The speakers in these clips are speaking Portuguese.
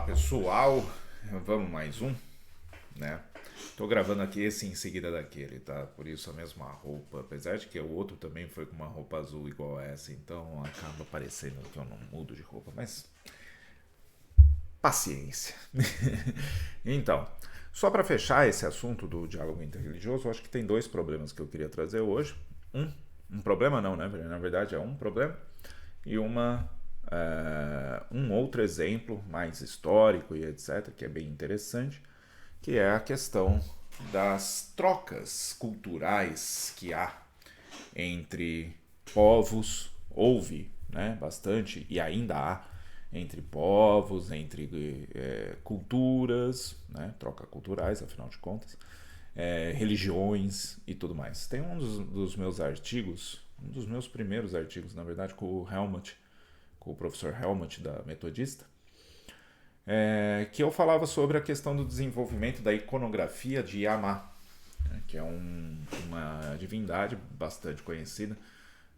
Pessoal, vamos mais um, né? Tô gravando aqui esse em seguida daquele, tá? Por isso a mesma roupa, apesar de que o outro também foi com uma roupa azul igual a essa, então acaba parecendo que eu não mudo de roupa, mas paciência. Então, só para fechar esse assunto do diálogo interreligioso, eu acho que tem dois problemas que eu queria trazer hoje. Um problema não, né? Na verdade é um problema e um outro exemplo mais histórico e etc, que é bem interessante, que é a questão das trocas culturais que há entre povos, houve, né, bastante e ainda há entre povos, entre culturas, né, troca culturais, afinal de contas, religiões e tudo mais. Tem dos meus artigos, um dos meus primeiros artigos, na verdade, com o Helmut, com o professor Helmut da Metodista, que eu falava sobre a questão do desenvolvimento da iconografia de Yama, né, que é uma divindade bastante conhecida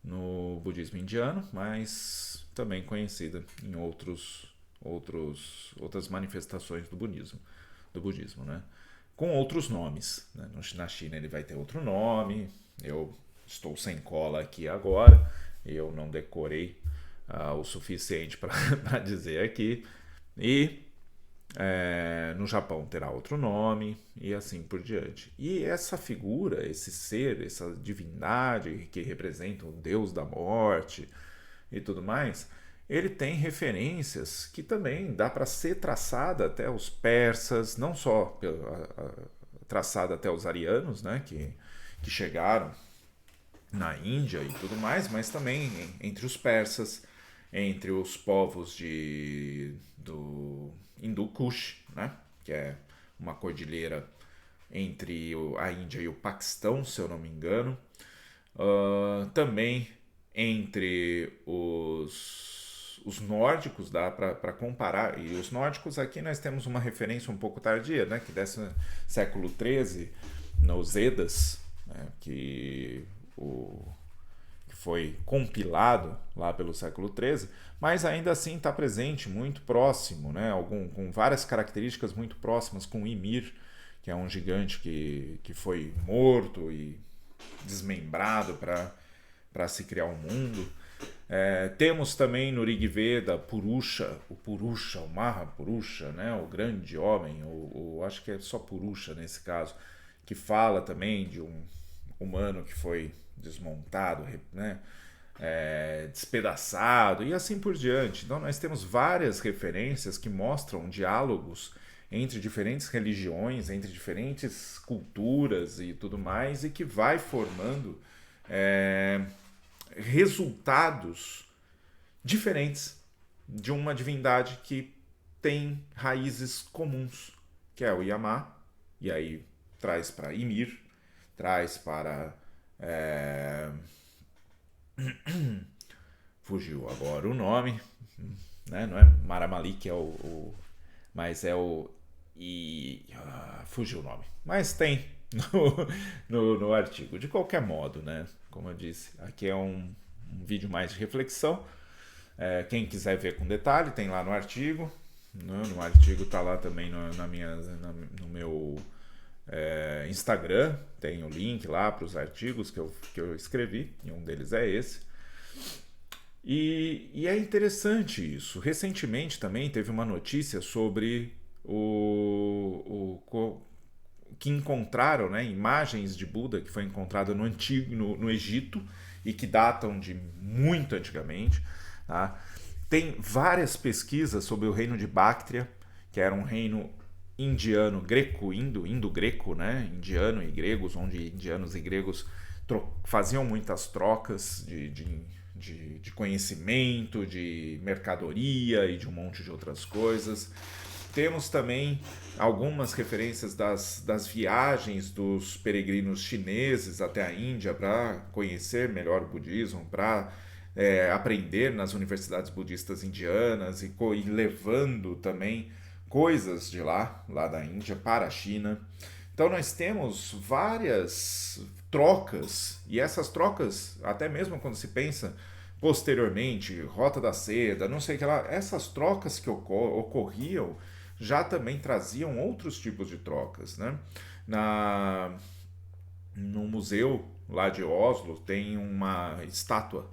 no budismo indiano, mas também conhecida em outras manifestações do budismo, né? Com outros nomes. Né? Na China ele vai ter outro nome. Eu estou sem cola aqui agora. Eu não decorei o suficiente para dizer aqui. E no Japão terá outro nome e assim por diante. E essa figura, esse ser, essa divindade que representa o deus da morte e tudo mais, ele tem referências que também dá para ser traçada até os persas, não só traçada até os arianos, né, que chegaram na Índia e tudo mais, mas também entre os persas, entre os povos do Hindu Kush, né, que é uma cordilheira entre a Índia e o Paquistão, se eu não me engano. Também entre os nórdicos, dá para comparar. E os nórdicos aqui nós temos uma referência um pouco tardia, né, que desse século XIII, nos Edas, né, que foi compilado lá pelo século XIII, mas ainda assim está presente, muito próximo, né, com várias características muito próximas com Ymir, que é um gigante que foi morto e desmembrado para se criar um mundo. Temos também no Rig Veda Purusha, o Mahapurusha, né, o grande homem, acho que é só Purusha nesse caso, que fala também de um humano que foi desmontado, né, despedaçado e assim por diante. Então nós temos várias referências que mostram diálogos entre diferentes religiões, entre diferentes culturas e tudo mais, e que vai formando resultados diferentes de uma divindade que tem raízes comuns, que é o Yama, e aí traz para Ymir, traz para fugiu agora o nome, né? Não é Maramalik, mas é o fugiu o nome, mas tem no artigo. De qualquer modo, né? Como eu disse, aqui é um vídeo mais de reflexão. Quem quiser ver com detalhe, tem lá no artigo. No artigo tá lá também no meu Instagram. Tem o link lá para os artigos que eu escrevi, e um deles é esse. E é interessante isso. Recentemente também teve uma notícia sobre que encontraram, né, imagens de Buda que foi encontrada no Egito e que datam de muito antigamente. Tá? Tem várias pesquisas sobre o reino de Bactria, que era um reino indiano, indo-greco, né, indiano e gregos, onde indianos e gregos faziam muitas trocas de conhecimento, de mercadoria e de um monte de outras coisas. Temos também algumas referências das viagens dos peregrinos chineses até a Índia para conhecer melhor o budismo, para aprender nas universidades budistas indianas e levando também coisas de lá da Índia para a China. Então nós temos várias trocas, e essas trocas, até mesmo quando se pensa Posteriormente, Rota da Seda, não sei o que lá, essas trocas que ocorriam já também traziam outros tipos de trocas, né? Na, no museu lá de Oslo tem uma estátua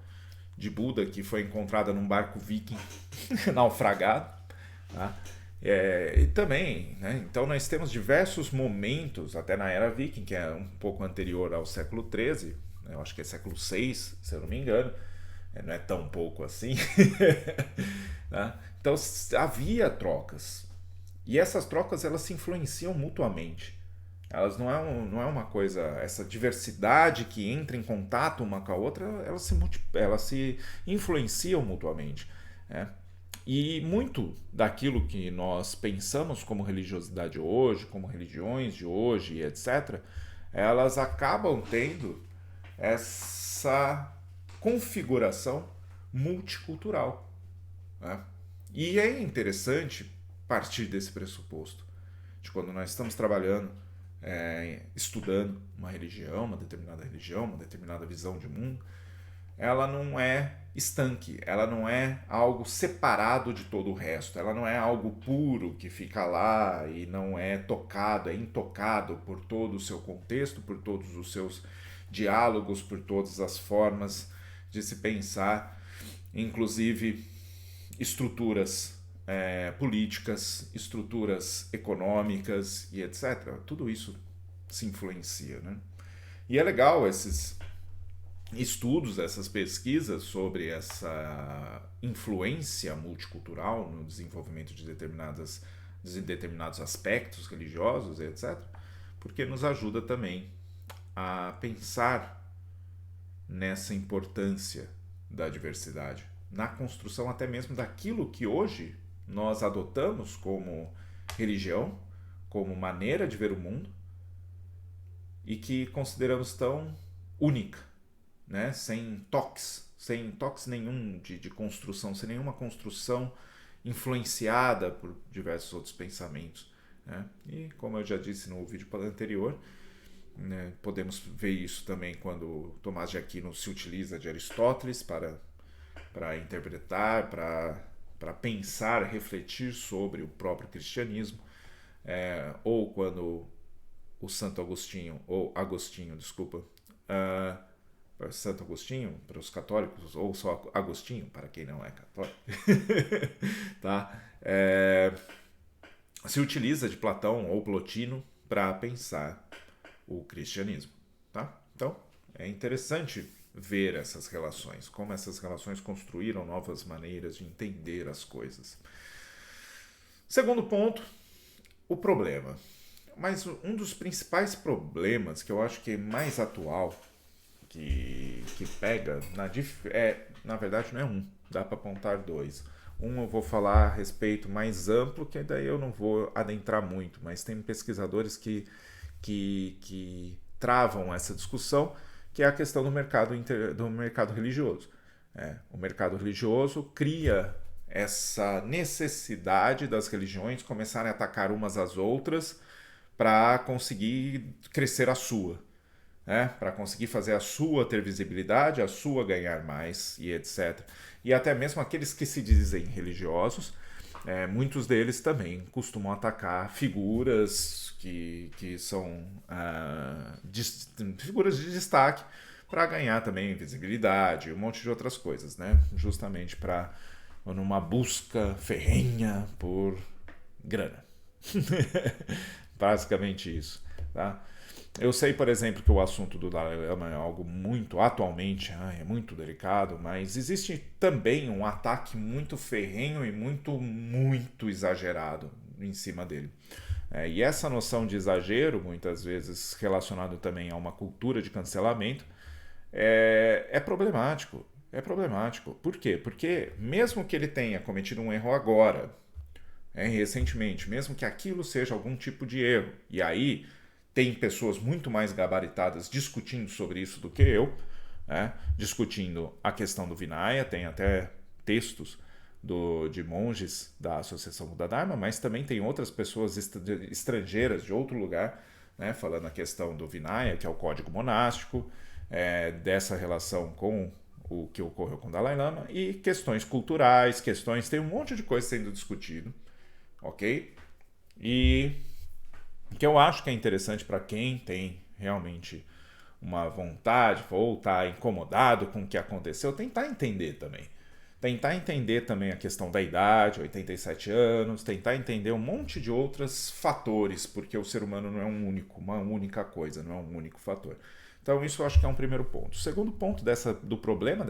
de Buda que foi encontrada num barco viking naufragado, tá? E também, né? Então nós temos diversos momentos, até na era viking, que é um pouco anterior ao século XIII, né? Eu acho que é século VI, se eu não me engano, não é tão pouco assim. Tá? Então havia trocas, e essas trocas elas se influenciam mutuamente. Elas não é uma coisa, essa diversidade que entra em contato uma com a outra, elas se influenciam mutuamente. Né? E muito daquilo que nós pensamos como religiosidade hoje, como religiões de hoje, etc., elas acabam tendo essa configuração multicultural. Né? E é interessante partir desse pressuposto, de quando nós estamos trabalhando, estudando uma determinada visão de mundo, ela não é estanque, ela não é algo separado de todo o resto, ela não é algo puro que fica lá e não é tocado, é intocado por todo o seu contexto, por todos os seus diálogos, por todas as formas de se pensar, inclusive estruturas políticas, estruturas econômicas e etc. Tudo isso se influencia, né? E é legal esses estudos, essas pesquisas sobre essa influência multicultural no desenvolvimento de determinados aspectos religiosos, etc., porque nos ajuda também a pensar nessa importância da diversidade, na construção até mesmo daquilo que hoje nós adotamos como religião, como maneira de ver o mundo e que consideramos tão única, né? Sem toques nenhum de construção, sem nenhuma construção influenciada por diversos outros pensamentos. Né? E como eu já disse no vídeo anterior, né, podemos ver isso também quando Tomás de Aquino se utiliza de Aristóteles para interpretar, para pensar, refletir sobre o próprio cristianismo, ou quando o Santo Agostinho, ou Agostinho, desculpa, Santo Agostinho para os católicos, ou só Agostinho para quem não é católico, tá? Se utiliza de Platão ou Plotino para pensar o cristianismo, tá? Então é interessante ver essas relações, como essas relações construíram novas maneiras de entender as coisas. Segundo ponto, o problema. Mas um dos principais problemas que eu acho que é mais atual, que pega, na verdade não é um, dá para apontar dois. Um eu vou falar a respeito mais amplo, que daí eu não vou adentrar muito, mas tem pesquisadores que travam essa discussão, que é a questão do mercado religioso. O mercado religioso cria essa necessidade das religiões começarem a atacar umas às outras para conseguir crescer a sua, para conseguir fazer a sua ter visibilidade, a sua ganhar mais e etc. E até mesmo aqueles que se dizem religiosos, muitos deles também costumam atacar figuras que são figuras de destaque para ganhar também visibilidade, um monte de outras coisas, né? Justamente para numa busca ferrenha por grana. Basicamente isso, tá? Eu sei, por exemplo, que o assunto do Dalai Lama é algo muito, atualmente, é muito delicado, mas existe também um ataque muito ferrenho e muito exagerado em cima dele. E essa noção de exagero, muitas vezes relacionado também a uma cultura de cancelamento, é problemático. É problemático. Por quê? Porque mesmo que ele tenha cometido um erro agora, recentemente, mesmo que aquilo seja algum tipo de erro, e aí tem pessoas muito mais gabaritadas discutindo sobre isso do que eu, discutindo a questão do Vinaya, tem até textos de monges da Associação Buda Dharma, mas também tem outras pessoas estrangeiras de outro lugar, falando a questão do Vinaya, que é o código monástico, dessa relação com o que ocorreu com o Dalai Lama, e questões culturais, tem um monte de coisa sendo discutido, ok? E que eu acho que é interessante para quem tem realmente uma vontade ou está incomodado com o que aconteceu, tentar entender também. Tentar entender também a questão da idade, 87 anos, tentar entender um monte de outros fatores, porque o ser humano não é uma única coisa, não é um único fator. Então isso eu acho que é um primeiro ponto. O segundo ponto do problema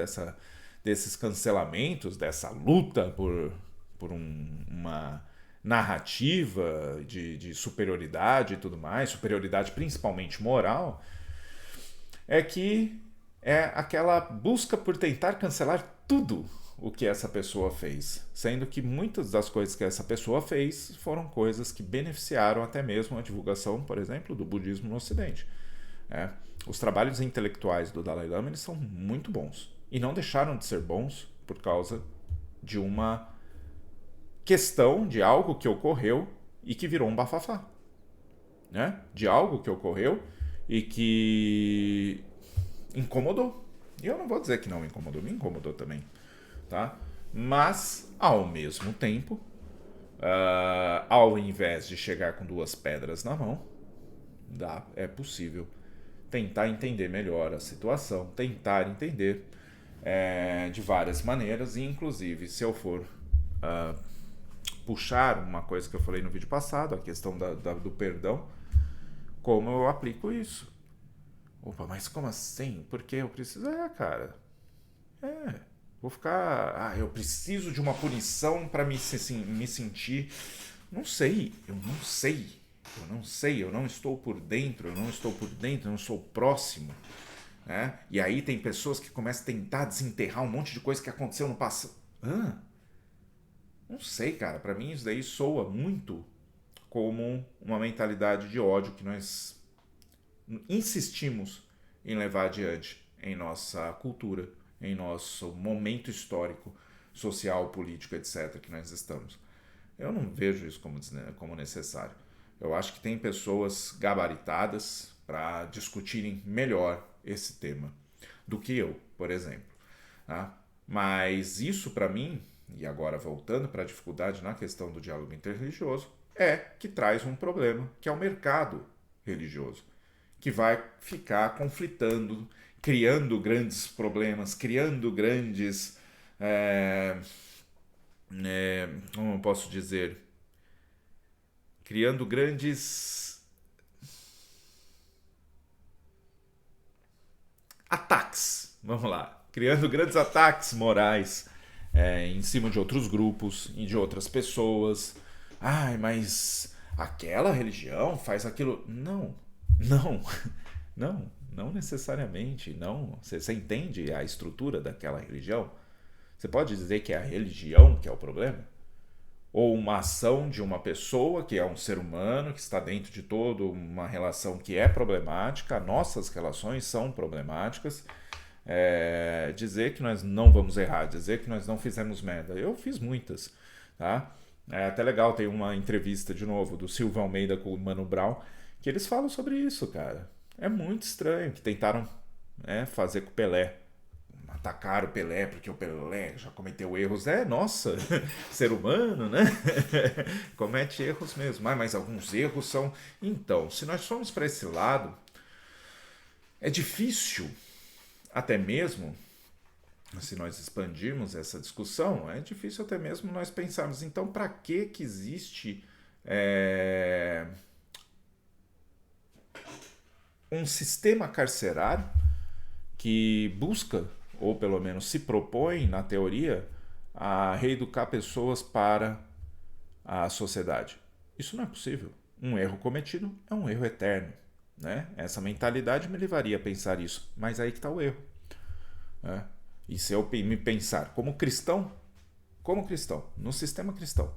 desses cancelamentos, dessa luta por uma narrativa de superioridade e tudo mais, superioridade principalmente moral, é que é aquela busca por tentar cancelar tudo o que essa pessoa fez, sendo que muitas das coisas que essa pessoa fez foram coisas que beneficiaram até mesmo a divulgação, por exemplo, do budismo no Ocidente. Os trabalhos intelectuais do Dalai Lama eles são muito bons e não deixaram de ser bons por causa de uma questão de algo que ocorreu e que virou um bafafá, né? De algo que ocorreu e que incomodou. E eu não vou dizer que não me incomodou também, tá? Mas, ao mesmo tempo, ao invés de chegar com duas pedras na mão, é possível tentar entender melhor a situação, tentar entender de várias maneiras, e inclusive, se eu for puxar uma coisa que eu falei no vídeo passado, a questão do perdão, como eu aplico isso. Opa, mas como assim? Porque eu preciso... cara. Vou ficar... eu preciso de uma punição para me sentir... Não sei, eu não estou por dentro, eu não sou próximo. Né? E aí tem pessoas que começam a tentar desenterrar um monte de coisa que aconteceu no passado. Não sei, cara. Para mim isso daí soa muito como uma mentalidade de ódio que nós insistimos em levar adiante em nossa cultura, em nosso momento histórico, social, político, etc. que nós estamos. Eu não vejo isso como necessário. Eu acho que tem pessoas gabaritadas para discutirem melhor esse tema do que eu, por exemplo. Tá? Mas isso para mim, e agora voltando para a dificuldade na questão do diálogo interreligioso, é que traz um problema, que é o mercado religioso, que vai ficar conflitando, criando grandes problemas, criando grandes... como eu posso dizer? Criando grandes ataques, vamos lá, criando grandes ataques morais em cima de outros grupos e de outras pessoas. Mas aquela religião faz aquilo. Não necessariamente. Não. Você entende a estrutura daquela religião? Você pode dizer que é a religião que é o problema? Ou uma ação de uma pessoa que é um ser humano, que está dentro de toda uma relação que é problemática, nossas relações são problemáticas, dizer que nós não vamos errar, dizer que nós não fizemos merda. Eu fiz muitas, tá? É até legal, tem uma entrevista de novo do Silvio Almeida com o Mano Brown, que eles falam sobre isso, cara. É muito estranho que tentaram fazer com o Pelé. Atacar o Pelé porque o Pelé já cometeu erros. Nossa, ser humano, né? Comete erros mesmo. Mas alguns erros são... Então, se nós formos para esse lado, é difícil, até mesmo, se nós expandirmos essa discussão, é difícil até mesmo nós pensarmos, então, para que existe um sistema carcerário que busca, ou pelo menos se propõe, na teoria, a reeducar pessoas para a sociedade? Isso não é possível. Um erro cometido é um erro eterno. Né? Essa mentalidade me levaria a pensar isso, mas aí que está o erro. Né? E se eu me pensar como cristão, no sistema cristão,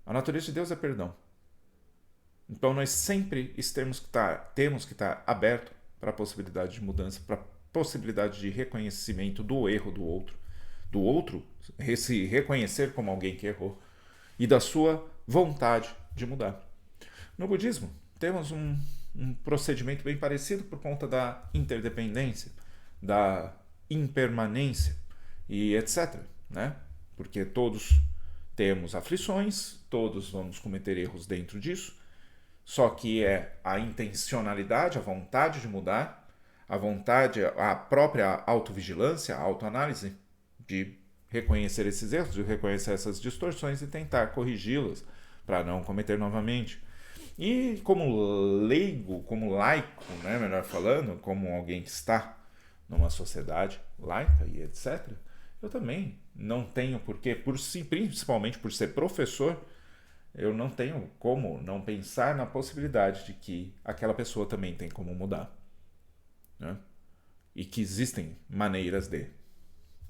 a natureza de Deus é perdão. Então nós sempre temos que estar aberto para a possibilidade de mudança, para a possibilidade de reconhecimento do erro do outro se reconhecer como alguém que errou e da sua vontade de mudar. No budismo, temos um procedimento bem parecido por conta da interdependência, da impermanência e etc, né? Porque todos temos aflições, todos vamos cometer erros dentro disso, só que é a intencionalidade, a vontade de mudar, a vontade, a própria autovigilância, a autoanálise de reconhecer esses erros, de reconhecer essas distorções e tentar corrigi-las para não cometer novamente. E como leigo, como laico, né, melhor falando, como alguém que está numa sociedade laica e etc., eu também não tenho porquê, principalmente por ser professor, eu não tenho como não pensar na possibilidade de que aquela pessoa também tem como mudar, né? E que existem maneiras de,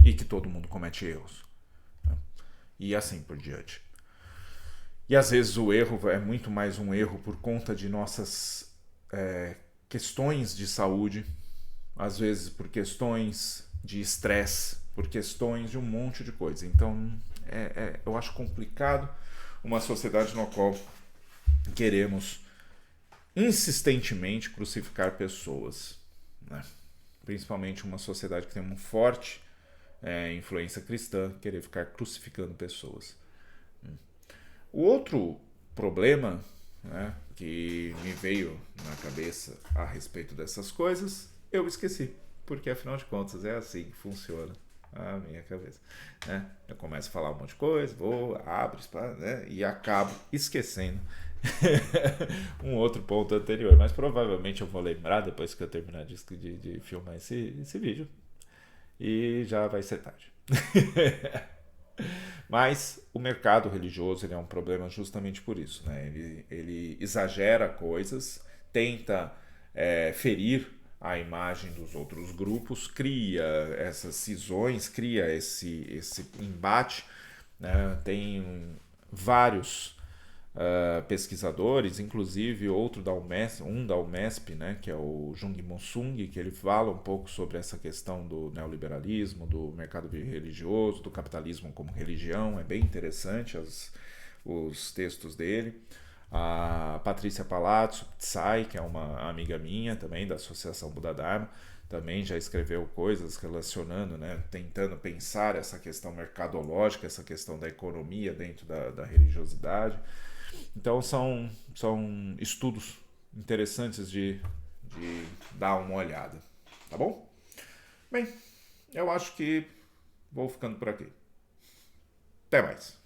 e que todo mundo comete erros, né? E assim por diante. E às vezes o erro é muito mais um erro por conta de nossas questões de saúde, às vezes por questões de estresse, por questões de um monte de coisa. Então eu acho complicado uma sociedade na qual queremos insistentemente crucificar pessoas, né? Principalmente uma sociedade que tem uma forte influência cristã, querer ficar crucificando pessoas. O outro problema, né, que me veio na cabeça a respeito dessas coisas, eu esqueci, porque afinal de contas é assim que funciona a minha cabeça, né? Eu começo a falar um monte de coisa, abro, né, e acabo esquecendo um outro ponto anterior, mas provavelmente eu vou lembrar depois que eu terminar de filmar esse vídeo e já vai ser tarde. Mas o mercado religioso ele é um problema justamente por isso, né? Ele exagera coisas, tenta ferir a imagem dos outros grupos, cria essas cisões, cria esse embate, né? Tem vários pesquisadores, inclusive outro da UMESP, da UMESP, né, que é o Jung Mossung, que ele fala um pouco sobre essa questão do neoliberalismo, do mercado religioso, do capitalismo como religião. É bem interessante os textos dele. A Patrícia Palazzo Tsai, que é uma amiga minha também da Associação Buda Dharma, também já escreveu coisas relacionando, né, tentando pensar essa questão mercadológica, essa questão da economia dentro da religiosidade. Então são estudos interessantes de dar uma olhada, tá bom? Bem, eu acho que vou ficando por aqui. Até mais.